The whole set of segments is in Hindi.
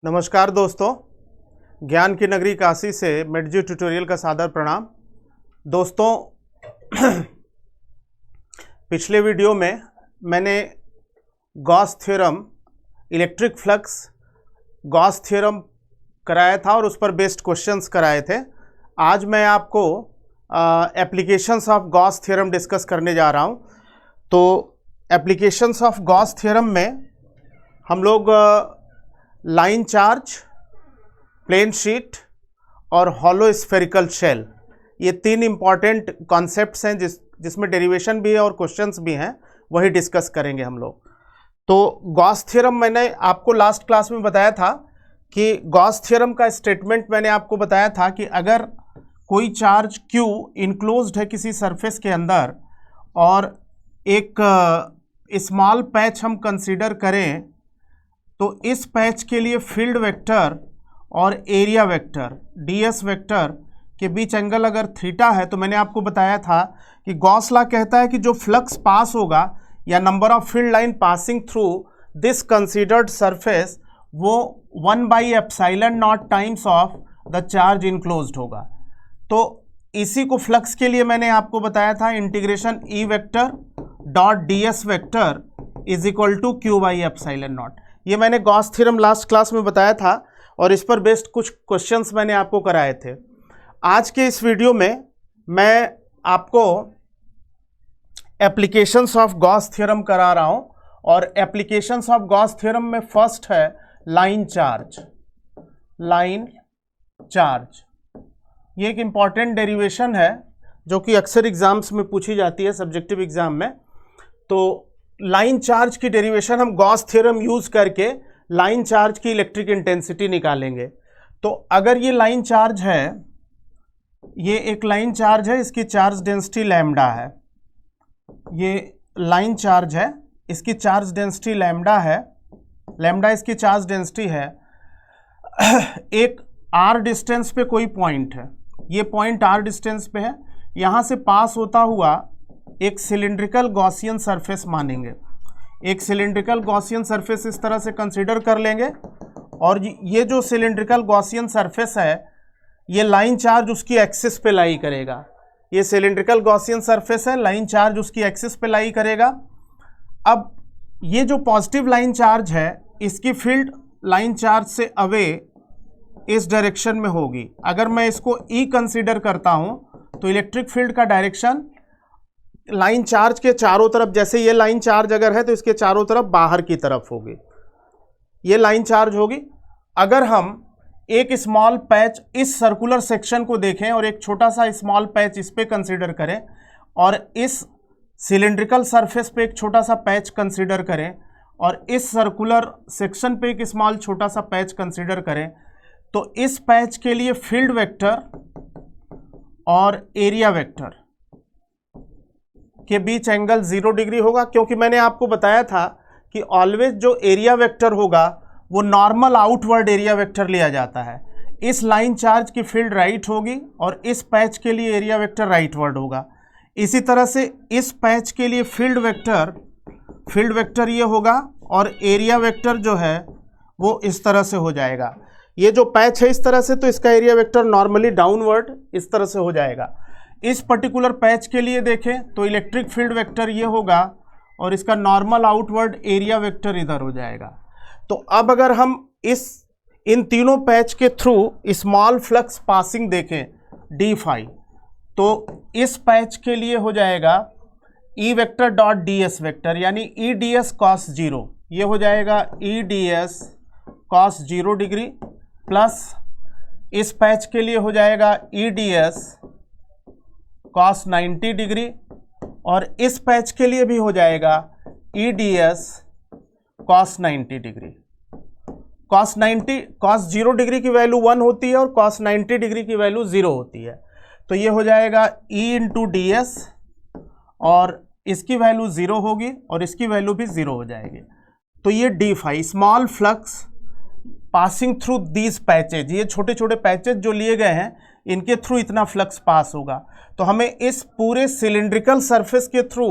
नमस्कार दोस्तों, ज्ञान की नगरी काशी से मेडजी ट्यूटोरियल का सादर प्रणाम। दोस्तों, पिछले वीडियो में मैंने Gauss theorem, electric flux Gauss theorem कराया था और उस पर बेस्ड क्वेश्चंस कराए थे। आज मैं आपको applications of Gauss theorem discuss करने जा रहा हूं। तो एप्लीकेशंस ऑफ गॉस थ्योरम में हम लोग लाइन चार्ज, प्लेन शीट और हॉलो स्फेरिकल शेल, ये तीन इम्पॉर्टेंट कॉन्सेप्ट्स हैं जिसमें डेरिवेशन भी है और क्वेश्चंस भी हैं, वही डिस्कस करेंगे हम लोग। तो गॉस थ्योरम मैंने आपको लास्ट क्लास में बताया था कि गॉस थ्योरम का स्टेटमेंट मैंने आपको बताया था कि अगर कोई चार्ज Q इनक्लोज्ड है किसी सरफेस के अंदर और एक स्मॉल पैच हम कंसीडर करें, तो इस पैच के लिए फील्ड वेक्टर और एरिया वेक्टर ds वेक्टर के बीच एंगल अगर थीटा है, तो मैंने आपको बताया था कि गॉस लॉ कहता है कि जो फ्लक्स पास होगा या number of field line passing through this considered surface वो 1/ε0 times of the charge enclosed होगा। तो इसी को फ्लक्स के लिए मैंने आपको बताया था integration E vector dot ds vector is equal to Q/ε0। ये मैंने गॉस थ्योरम लास्ट क्लास में बताया था और इस पर बेस्ड कुछ क्वेश्चंस मैंने आपको कराए थे। आज के इस वीडियो में मैं आपको एप्लीकेशंस ऑफ गॉस थ्योरम करा रहा हूं और एप्लीकेशंस ऑफ गॉस थ्योरम में फर्स्ट है लाइन चार्ज। लाइन चार्ज ये एक इम्पॉर्टेंट डेरिवेशन है जो कि अक्सर एग्जाम्स में पूछी जाती है, सब्जेक्टिव एग्जाम में। तो लाइन चार्ज की डेरिवेशन हम गॉस थ्योरम यूज करके लाइन चार्ज की इलेक्ट्रिक इंटेंसिटी निकालेंगे। तो अगर ये लाइन चार्ज है, ये एक लाइन चार्ज है, इसकी चार्ज डेंसिटी लैम्डा है। ये लाइन चार्ज है, इसकी चार्ज डेंसिटी लैम्डा है, लैम्डा इसकी चार्ज डेंसिटी है। एक r डिस्टेंस पे कोई पॉइंट है, ये पॉइंट r डिस्टेंस पे है, यहाँ से पास होता हुआ एक सिलिंड्रिकल गॉसियन सरफेस मानेंगे। एक सिलिंड्रिकल गॉसियन सरफेस इस तरह से कंसीडर कर लेंगे और ये जो सिलिंड्रिकल गॉसियन सरफेस है, ये लाइन चार्ज उसकी एक्सिस पे लाई करेगा। ये सिलिंड्रिकल गॉसियन सरफेस है, लाइन चार्ज उसकी एक्सिस पे लाई करेगा। अब ये जो पॉजिटिव लाइन चार्ज है, इसकी फील्ड लाइन चार्ज से अवे इस डायरेक्शन में होगी। अगर मैं इसको E कंसीडर करता हूं तो इलेक्ट्रिक फील्ड का डायरेक्शन लाइन चार्ज के चारों तरफ, जैसे ये लाइन चार्ज अगर है तो इसके चारों तरफ बाहर की तरफ होगी, ये लाइन चार्ज होगी। अगर हम एक स्मॉल पैच इस सर्कुलर सेक्शन को देखें और एक छोटा सा स्मॉल पैच इस पे कंसीडर करें और इस सिलिंड्रिकल सरफेस पे एक छोटा सा पैच कंसीडर करें और इस सर्कुलर सेक्शन पे एक स्मॉल छोटा सा पैच कंसीडर करें, तो इस पैच के लिए फील्ड वेक्टर और एरिया वेक्टर के बीच एंगल 0 डिग्री होगा, क्योंकि मैंने आपको बताया था कि ऑलवेज जो एरिया वेक्टर होगा वो नॉर्मल आउटवर्ड एरिया वेक्टर लिया जाता है। इस लाइन चार्ज की फील्ड राइट होगी और इस पैच के लिए एरिया वेक्टर राइटवर्ड होगा। इसी तरह से इस पैच के लिए फील्ड वेक्टर ये होगा और एरिया वेक्टर जो है वो इस तरह से हो जाएगा। ये जो पैच है इस तरह से, तो इसका एरिया वेक्टर नॉर्मली डाउनवर्ड इस तरह से हो जाएगा। इस पर्टिकुलर पैच के लिए देखें तो इलेक्ट्रिक फील्ड वेक्टर ये होगा और इसका नॉर्मल आउटवर्ड एरिया वेक्टर इधर हो जाएगा। तो अब अगर हम इन तीनों पैच के थ्रू स्मॉल फ्लक्स पासिंग देखें d∅, तो इस पैच के लिए हो जाएगा E vector dot ds vector, यानी EDS cos 0, ये हो जाएगा EDS cos 0 डिग्री, प्लस इस पैच के लिए हो जाएगा EDS cos 90 डिग्री और इस पैच के लिए भी हो जाएगा EDS cos 90 degree. cos 0 degree की वैल्यू 1 होती है और cos 90 डिग्री की वैल्यू 0 होती है, तो ये हो जाएगा E इंटू ds और इसकी वैल्यू 0 होगी और इसकी वैल्यू भी 0 हो जाएगी। तो ये d∅, small flux passing through these patches, ये छोटे छोटे पैचेज जो लिए गए हैं इनके थ्रू इतना फ्लक्स पास होगा। तो हमें इस पूरे सिलिंड्रिकल सरफेस के थ्रू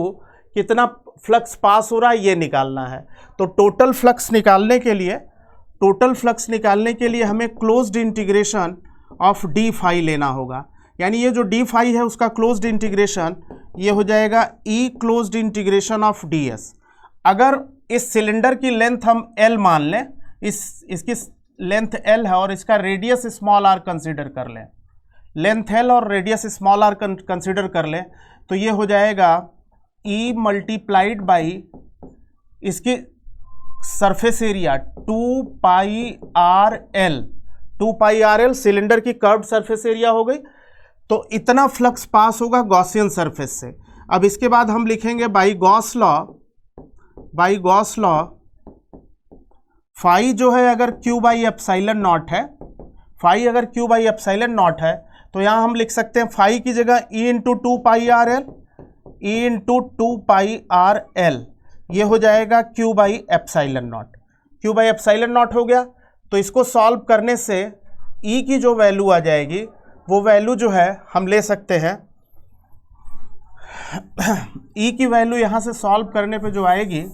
कितना फ्लक्स पास हो रहा है ये निकालना है। तो टोटल फ्लक्स निकालने के लिए टोटल फ्लक्स निकालने के लिए हमें closed integration of d phi लेना होगा, यानी ये जो डी फाई है उसका क्लोज्ड इंटीग्रेशन ये हो जाएगा E closed integration of d s. अगर इस सिलेंडर की लेंथ हम एल मान लें, इसकी लेंथ एल है और इसका रेडियस स्मॉल आर कंसीडर कर लें, लेंथ एल और रेडियस स्मॉल आर कंसीडर कर लें, तो ये हो जाएगा ई मल्टीप्लाइड बाई इसकी सरफेस एरिया 2 पाई आर एल, 2 पाई आर एल सिलेंडर की कर्व्ड सरफेस एरिया हो गई। तो इतना फ्लक्स पास होगा गॉसियन सरफेस से। अब इसके बाद हम लिखेंगे बाई गॉस लॉ फाई जो है अगर क्यू बाई एप्सिलॉन नॉट है, फाई अगर क्यू बाई एप्सिलॉन नॉट है तो यहां हम लिख सकते हैं फाई की जगह ई इंटू 2 पाई आर एल, ई इंटू 2 पाई आर एल, ये हो जाएगा Q by epsilon naught. Q by epsilon not हो गया। तो इसको सॉल्व करने से ई की जो वैल्यू आ जाएगी वो वैल्यू जो है हम ले सकते हैं, ई की वैल्यू यहाँ से सॉल्व करने पे जो आएगी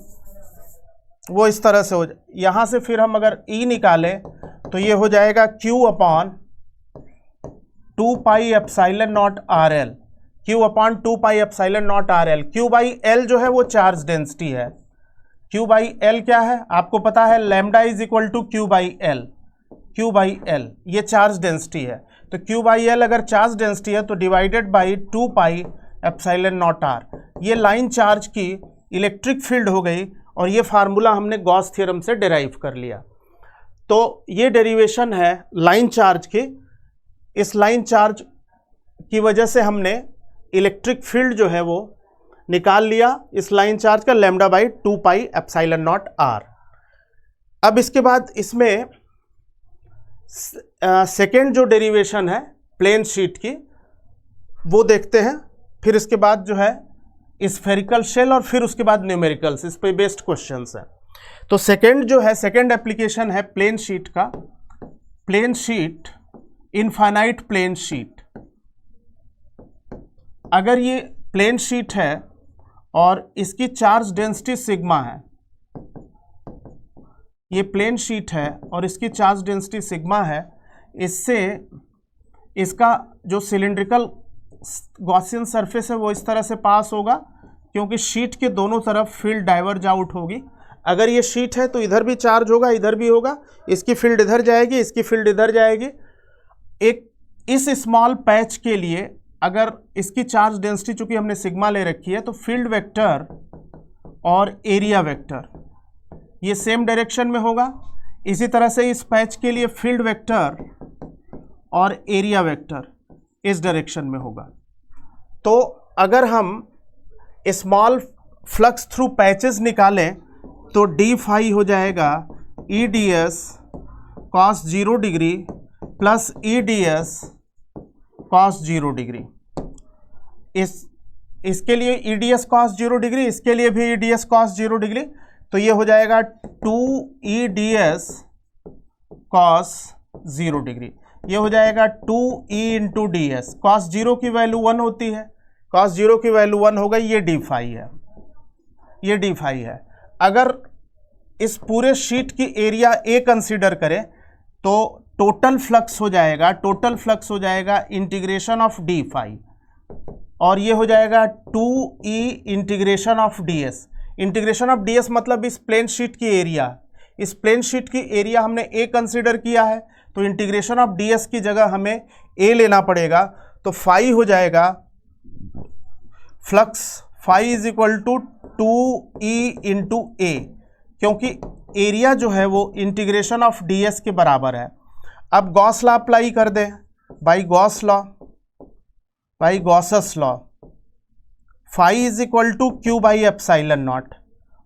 वो इस तरह से हो जाए। यहाँ से फिर हम अगर ई निकालें तो ये हो जाएगा Q upon 2 pi epsilon naught r l, Q upon 2 pi epsilon naught r l. Q by l जो है वो चार्ज डेंसिटी है। Q बाई एल क्या है आपको पता है, lambda is equal to Q by l, Q by l ये चार्ज डेंसिटी है। तो Q बाई एल अगर चार्ज डेंसिटी है तो divided by 2 pi epsilon naught r, ये लाइन चार्ज की इलेक्ट्रिक फील्ड हो गई और ये फार्मूला हमने गॉस थ्योरम से डिराइव कर लिया। तो ये डेरिवेशन है लाइन चार्ज की। इस लाइन चार्ज की वजह से हमने इलेक्ट्रिक फील्ड जो है वो निकाल लिया इस लाइन चार्ज का, lambda by 2 pi epsilon naught r. अब इसके बाद इसमें सेकेंड जो डेरिवेशन है प्लेन शीट की वो देखते हैं, फिर इसके बाद जो है स्फेरिकल शेल और फिर उसके बाद न्यूमेरिकल्स, इस पे बेस्ड क्वेश्चंस है। तो सेकेंड जो है, सेकेंड एप्लीकेशन है प्लेन शीट का, plane sheet, infinite plane sheet. अगर ये प्लेन शीट है और इसकी चार्ज डेंसिटी सिग्मा है, ये प्लेन शीट है और इसकी चार्ज डेंसिटी सिग्मा है, इससे इसका जो सिलिंड्रिकल गॉसियन सरफेस है वो इस तरह से पास होगा क्योंकि शीट के दोनों तरफ फील्ड डाइवर्ज आउट होगी। अगर ये शीट है तो इधर भी चार्ज होगा, इधर भी होगा, इसकी फील्ड इधर जाएगी, इसकी फील्ड इधर जाएगी। एक इस स्मॉल पैच के लिए अगर इसकी चार्ज डेंसिटी चूंकि हमने सिग्मा ले रखी है तो फील्ड वेक्टर और एरिया वेक्टर ये सेम डायरेक्शन में होगा। इसी तरह से इस पैच के लिए फील्ड वेक्टर और एरिया वेक्टर इस डायरेक्शन में होगा। तो अगर हम स्मॉल फ्लक्स थ्रू पैचेस निकालें तो डी फाई हो जाएगा E D S cos 0 degree plus E D S cos 0 degree. इसके लिए E D S cos 0 degree, इसके लिए भी E D S cos 0 degree, तो ये हो जाएगा 2 E D S cos 0 degree. ये हो जाएगा 2 E into d S. Cos 0 की वैल्यू 1 होती है, कॉस 0 की वैल्यू 1 हो गई, ये डी फाई है, ये डी फाई है। अगर इस पूरे शीट की एरिया ए कंसीडर करें तो टोटल फ्लक्स हो जाएगा, टोटल फ्लक्स हो जाएगा इंटीग्रेशन ऑफ डी फाई, और ये हो जाएगा 2 E integration of d s. Integration of d s मतलब इस प्लेन शीट की एरिया, इस प्लेन शीट की एरिया हमने ए कंसीडर किया है तो इंटीग्रेशन ऑफ डी एस की जगह हमें ए लेना पड़ेगा। तो फाई हो जाएगा flux, phi is equal to 2 E into A, क्योंकि एरिया जो है वो इंटीग्रेशन ऑफ डी एस के बराबर है। अब गॉस लॉ अप्लाई कर दें, by Gauss law, by Gauss's law, phi is equal to Q by epsilon naught,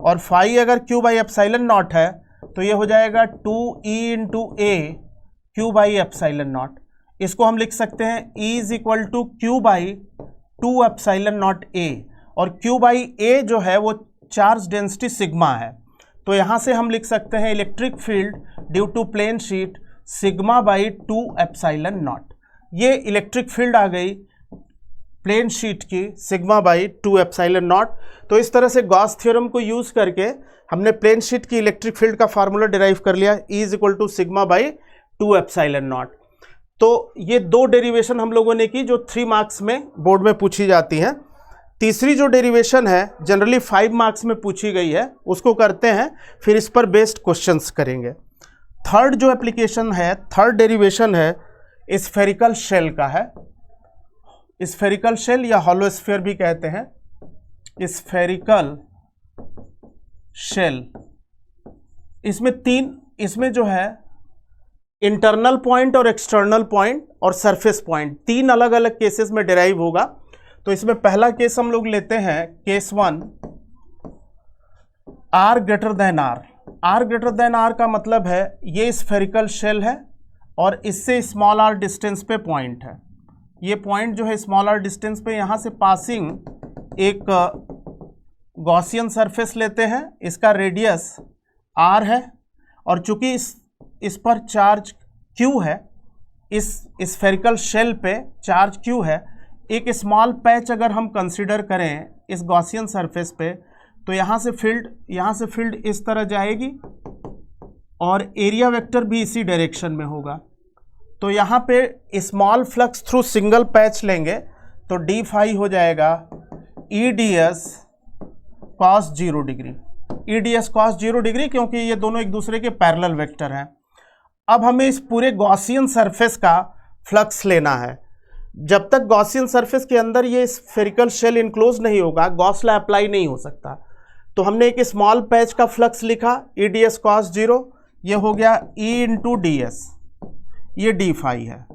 और फाई अगर क्यू बाई एप्सिलॉन नॉट है तो ये हो जाएगा 2 E into A Q by epsilon naught. इसको हम लिख सकते हैं E is equal to Q by 2 epsilon naught A, और क्यू बाई ए जो है वो चार्ज डेंसिटी सिग्मा है। तो यहाँ से हम लिख सकते हैं electric field due to plane sheet sigma by 2 epsilon naught. ये इलेक्ट्रिक फील्ड आ गई प्लेन शीट की सिग्मा बाई 2 एप्सिलॉन नॉट। तो इस तरह से गॉस थ्योरम को यूज़ करके हमने प्लेन शीट की इलेक्ट्रिक फील्ड का फार्मूला डिराइव कर लिया, E is equal to sigma by 2 epsilon naught. तो ये दो डेरिवेशन हम लोगों ने की जो 3 मार्क्स में बोर्ड में पूछी जाती हैं। तीसरी जो डेरिवेशन है जनरली 5 मार्क्स में पूछी गई है, उसको करते हैं, फिर इस पर बेस्ड क्वेश्चंस करेंगे। थर्ड जो एप्लीकेशन है, थर्ड डेरिवेशन है स्फेरिकल शेल का है। स्फेरिकल शेल या हॉलो स्फीयर भी कहते हैं, स्फेरिकल शेल। इसमें जो है इंटरनल पॉइंट और एक्सटर्नल पॉइंट और सरफेस पॉइंट 3 अलग अलग केसेस में डिराइव होगा। तो इसमें पहला केस हम लोग लेते हैं, case 1, R greater than R। R greater than R का मतलब है ये स्फेरिकल शेल है और इससे स्मॉल r डिस्टेंस पे पॉइंट है। ये पॉइंट जो है स्मॉल r डिस्टेंस पे, यहाँ से पासिंग एक गॉसियन सरफेस लेते हैं, इसका रेडियस r है और चूंकि इस पर चार्ज q है, इस स्फेरिकल शेल पे चार्ज q है, एक स्मॉल पैच अगर हम कंसीडर करें इस गॉसियन सरफेस पे, तो यहाँ से फील्ड इस तरह जाएगी और एरिया वेक्टर भी इसी डायरेक्शन में होगा। तो यहाँ पे small flux through single patch लेंगे तो डी फाई हो जाएगा E D S cos 0 degree, E D S cos 0 degree, क्योंकि ये दोनों एक दूसरे के पैरेलल वेक्टर हैं। अब हमें इस पूरे गॉसियन सरफेस का फ्लक्स लेना है। जब तक गॉसियन सरफेस के अंदर ये स्फेरिकल शेल इनक्लोज नहीं होगा, गॉस लॉ अप्लाई नहीं हो सकता। तो हमने एक स्मॉल पैच का फ्लक्स लिखा, ई डी एस कॉस 0, ये हो गया ई इंटू डी एस, ये डी फाई है,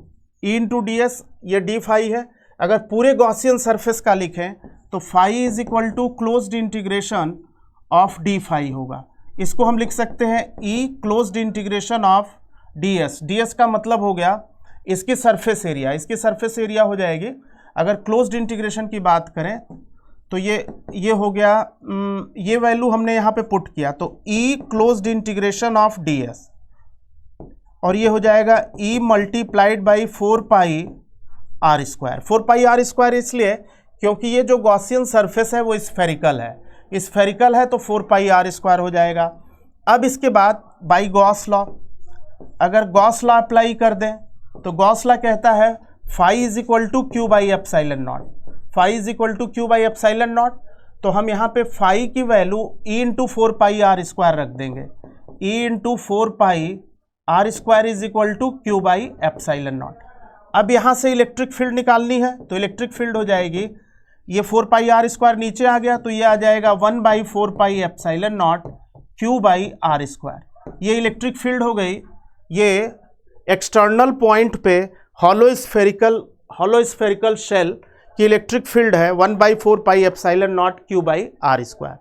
ई इंटू डी एस ये डी फाई है। अगर पूरे गॉसियन सरफेस का लिखें तो phi is equal to closed integration of d phi होगा। इसको हम लिख सकते हैं E closed integration of d s. D s का मतलब हो गया इसकी सरफेस एरिया, इसकी सरफेस एरिया हो जाएगी। अगर क्लोज्ड इंटीग्रेशन की बात करें तो ये हो गया, ये वैल्यू हमने यहाँ पे पुट किया, तो E closed integration of d s, और ये हो जाएगा E multiplied by 4 pi R square. 4 pi R square इसलिए क्योंकि ये जो गॉसियन सरफेस है वो स्फेरिकल है, स्फेरिकल है तो 4 पाई आर स्क्वायर हो जाएगा। अब इसके बाद बाई गॉस लॉ, अगर गॉस लॉ अप्लाई कर दें तो गॉस लॉ कहता है phi is equal to Q by epsilon naught, phi is equal to Q by epsilon naught. तो हम यहाँ पे फाई की value E into 4 pi R square रख देंगे, E into 4 pi R square is equal to Q by epsilon naught. अब यहाँ से इलेक्ट्रिक फील्ड निकालनी है तो इलेक्ट्रिक फील्ड हो जाएगी, ये 4 पाई आर स्क्वायर नीचे आ गया तो ये आ जाएगा 1 by 4 pi epsilon naught Q by R square. ये इलेक्ट्रिक फील्ड हो गई। ये एक्सटर्नल पॉइंट पे हॉलो स्फेरिकल शेल की इलेक्ट्रिक फील्ड है 1 by 4 pi epsilon naught Q by R square.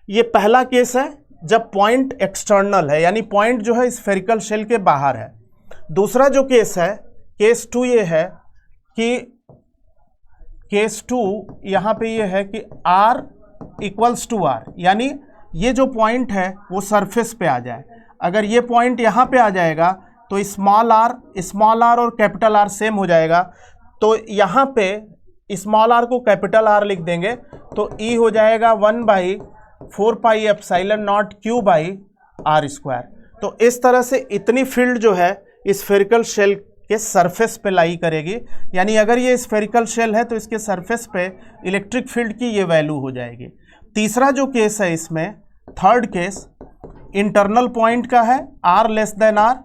ये पहला केस है जब पॉइंट एक्सटर्नल है, यानी पॉइंट जो है स्फेरिकल शेल के बाहर है। दूसरा जो केस है, केस 2 ये है कि केस 2 यहाँ पे ये है कि R इक्वल्स टू R, यानी ये जो पॉइंट है वो सरफेस पे आ जाए। अगर ये पॉइंट यहाँ पे आ जाएगा तो स्मॉल r और कैपिटल R सेम हो जाएगा, तो यहाँ पे स्मॉल r को कैपिटल R लिख देंगे तो E हो जाएगा 1 by 4 pi epsilon naught Q by R square. तो इस तरह से इतनी फील्ड जो है स्फेरिकल शेल के सरफेस पे लाई करेगी, यानी अगर ये स्फेरिकल शेल है तो इसके सरफेस पे इलेक्ट्रिक फील्ड की ये वैल्यू हो जाएगी। तीसरा जो केस है इसमें, थर्ड केस, इंटरनल पॉइंट का है, R लेस देन R।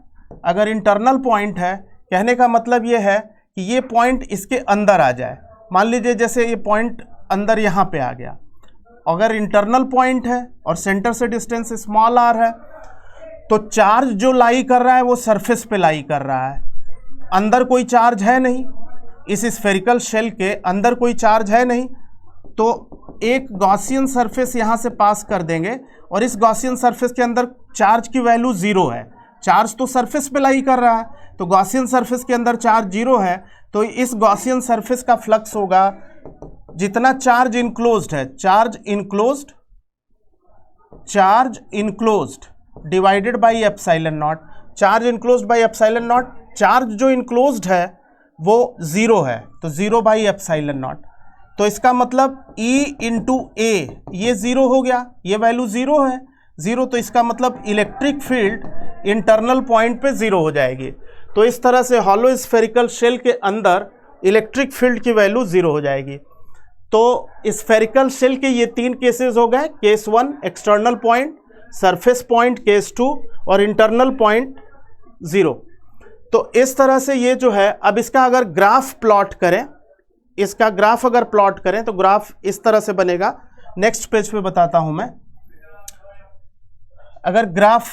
अगर इंटरनल पॉइंट है, कहने का मतलब ये है कि ये पॉइंट इसके अंदर आ जाए। मान लीजिए जैसे ये पॉइंट अंदर यहाँ पे आ गया, अगर इंटरनल पॉइंट है और सेंटर से डिस्टेंस स्मॉल r है तो चार्ज जो लाई कर रहा है वो सरफेस पे लाई कर रहा है, अंदर कोई चार्ज है नहीं, इस स्फेरिकल शेल के अंदर कोई चार्ज है नहीं। तो एक गॉसियन सरफेस यहाँ से पास कर देंगे और इस गॉसियन सरफेस के अंदर चार्ज की वैल्यू 0 है, चार्ज तो सरफेस पे लाई कर रहा है, तो गॉसियन सरफेस के अंदर चार्ज 0 है, तो इस गॉसियन सरफेस का फ्लक्स होगा जितना चार्ज इनक्लोज्ड है, charge enclosed divided by epsilon not, charge enclosed by epsilon not. Charge जो इनक्लोज्ड है वो 0 है तो 0 बाई एप्सिलॉन नॉट। तो इसका मतलब E इंटू ए, ये 0 हो गया, ये वैल्यू 0 है, 0, तो इसका मतलब इलेक्ट्रिक फील्ड इंटरनल पॉइंट पे 0 हो जाएगी। तो इस तरह से हॉलो स्फेरिकल शेल के अंदर इलेक्ट्रिक फील्ड की वैल्यू 0 हो जाएगी। तो स्फेरिकल शेल के ये 3 केसेस हो गए, case 1 external point, surface point case 2 और इंटरनल पॉइंट 0। तो इस तरह से ये जो है, अब इसका अगर ग्राफ प्लॉट करें, इसका ग्राफ अगर प्लॉट करें तो ग्राफ इस तरह से बनेगा। नेक्स्ट पेज पे बताता हूं मैं। अगर ग्राफ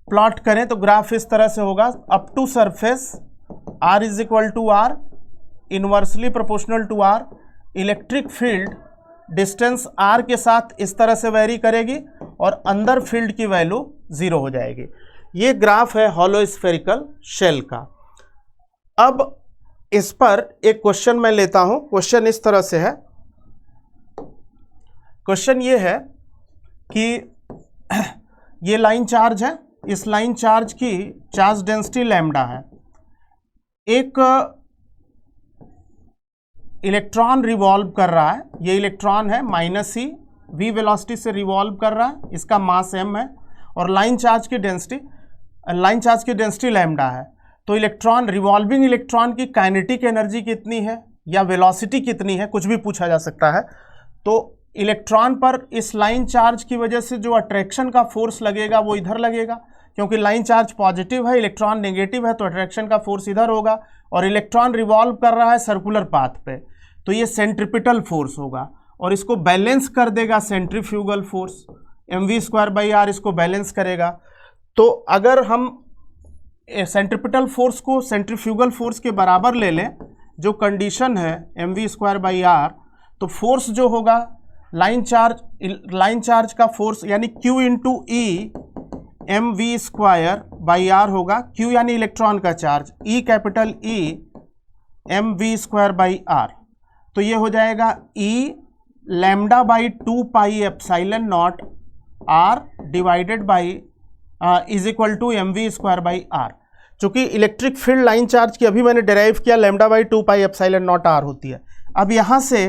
प्लॉट करें तो ग्राफ इस तरह से होगा, up to surface r is equal to R, inversely proportional to r, electric field distance r के साथ इस तरह से वेरी करेगी और अंदर फील्ड की वैल्यू 0 हो जाएगी। ये ग्राफ है हॉलो स्फेरिकल शेल का। अब इस पर एक क्वेश्चन मैं लेता हूं। क्वेश्चन इस तरह से है, क्वेश्चन ये है कि ये लाइन चार्ज है, इस लाइन चार्ज की चार्ज डेंसिटी लैम्डा है, एक इलेक्ट्रॉन रिवॉल्व कर रहा है, ये इलेक्ट्रॉन है -e v वेलोसिटी से रिवॉल्व कर रहा है, इसका मास m है और लाइन चार्ज की डेंसिटी लैम्डा है। तो इलेक्ट्रॉन, रिवॉल्विंग इलेक्ट्रॉन की काइनेटिक एनर्जी कितनी है या वेलोसिटी कितनी है, कुछ भी पूछा जा सकता है। तो इलेक्ट्रॉन पर इस लाइन चार्ज की वजह से जो अट्रैक्शन का फोर्स लगेगा वो इधर लगेगा, क्योंकि लाइन चार्ज पॉजिटिव है, इलेक्ट्रॉन नेगेटिव है, तो अट्रैक्शन का फोर्स इधर होगा और इलेक्ट्रॉन रिवॉल्व कर रहा है सर्कुलर पाथ पे, तो ये सेंट्रीपिटल फोर्स होगा और इसको बैलेंस कर देगा सेंट्रीफ्यूगल फोर्स, mv²/r इसको बैलेंस करेगा। तो अगर हम सेंट्रीपिटल फोर्स को सेंट्रीफ्यूगल फोर्स के बराबर ले लें, जो कंडीशन है mv²/r, तो फोर्स जो होगा लाइन चार्ज का फोर्स यानी q इंटू ई mv²/r होगा। q यानी इलेक्ट्रॉन का charge, E capital E mv²/r, तो ये हो जाएगा E λ/2πε0 r divided by is equal to mv²/r। चूंकि इलेक्ट्रिक फील्ड लाइन चार्ज की अभी मैंने डेराइव किया λ/2πε0 r होती है। अब यहाँ से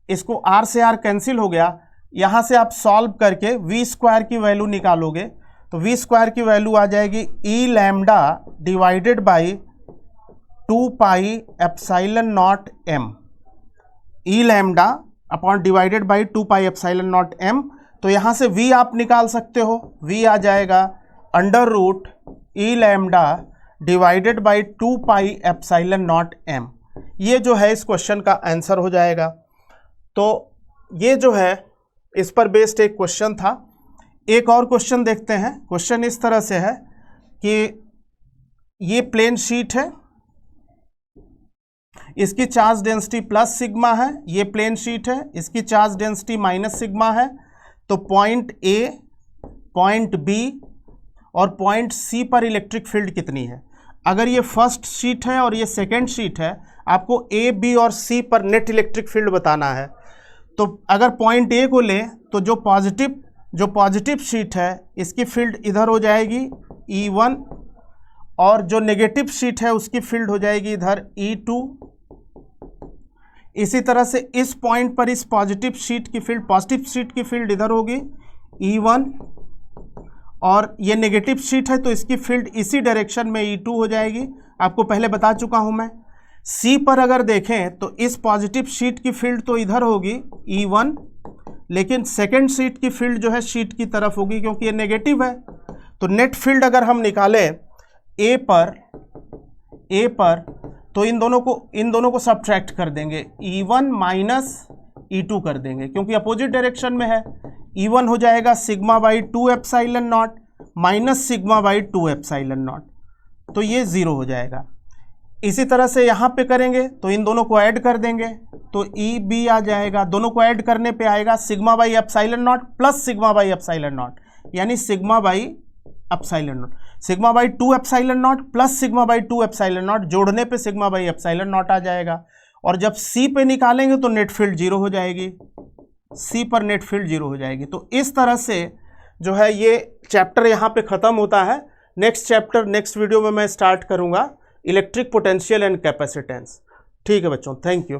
इसको r से r कैंसिल हो गया, यहाँ से आप सॉल्व करके v² की वैल्यू निकालोगे तो v² की वैल्यू आ जाएगी E λ divided by 2πε0 m, E λ upon divided by 2πε0 m। तो यहाँ से v आप निकाल सकते हो, v आ जाएगा under root E λ divided by 2πε0 m। ये जो है इस क्वेश्चन का आंसर हो जाएगा। तो ये जो है इस पर बेस्ड एक क्वेश्चन था। एक और क्वेश्चन देखते हैं। क्वेश्चन इस तरह से है कि ये प्लेन शीट है, इसकी चार्ज डेंसिटी प्लस सिग्मा है, ये प्लेन शीट है, इसकी चार्ज डेंसिटी माइनस सिग्मा है। तो पॉइंट ए, पॉइंट बी और पॉइंट सी पर इलेक्ट्रिक फील्ड कितनी है। अगर ये फर्स्ट शीट है और ये सेकंड शीट है, आपको ए, बी और सी पर नेट इलेक्ट्रिक फील्ड बताना है। तो अगर पॉइंट ए को लें तो जो पॉजिटिव शीट है इसकी फील्ड इधर हो जाएगी E1 और जो नेगेटिव शीट है उसकी फील्ड हो जाएगी इधर E2। इसी तरह से इस पॉइंट पर इस पॉजिटिव शीट की फील्ड इधर होगी E1 और ये नेगेटिव शीट है तो इसकी फील्ड इसी डायरेक्शन में E2 हो जाएगी। आपको पहले बता चुका हूं मैं। सी पर अगर देखें तो इस पॉजिटिव शीट की फील्ड तो इधर होगी E1, लेकिन सेकेंड शीट की फील्ड जो है शीट की तरफ होगी क्योंकि ये नेगेटिव है। तो नेट फील्ड अगर हम निकालें ए पर तो इन दोनों को सब्ट्रैक्ट कर देंगे, E1 माइनस E2 कर देंगे क्योंकि अपोजिट डायरेक्शन में है। E1 हो जाएगा σ/2ε0 माइनस σ/2ε0, तो ये 0 हो जाएगा। इसी तरह से यहाँ पे करेंगे तो इन दोनों को ऐड कर देंगे तो ई बी आ जाएगा। दोनों को ऐड करने पे आएगा σ/ε0 प्लस σ/ε0 यानी σ/ε0, σ/2ε0 प्लस σ/2ε0 जोड़ने पे σ/ε0 आ जाएगा। और जब सी पे निकालेंगे तो नेट फील्ड 0 हो जाएगी, सी पर नेट फील्ड 0 हो जाएगी। तो इस तरह से जो है ये चैप्टर यहाँ पे ख़त्म होता है। नेक्स्ट चैप्टर नेक्स्ट वीडियो में मैं स्टार्ट करूँगा, इलेक्ट्रिक पोटेंशियल एंड कैपेसिटेंस। ठीक है बच्चों, थैंक यू।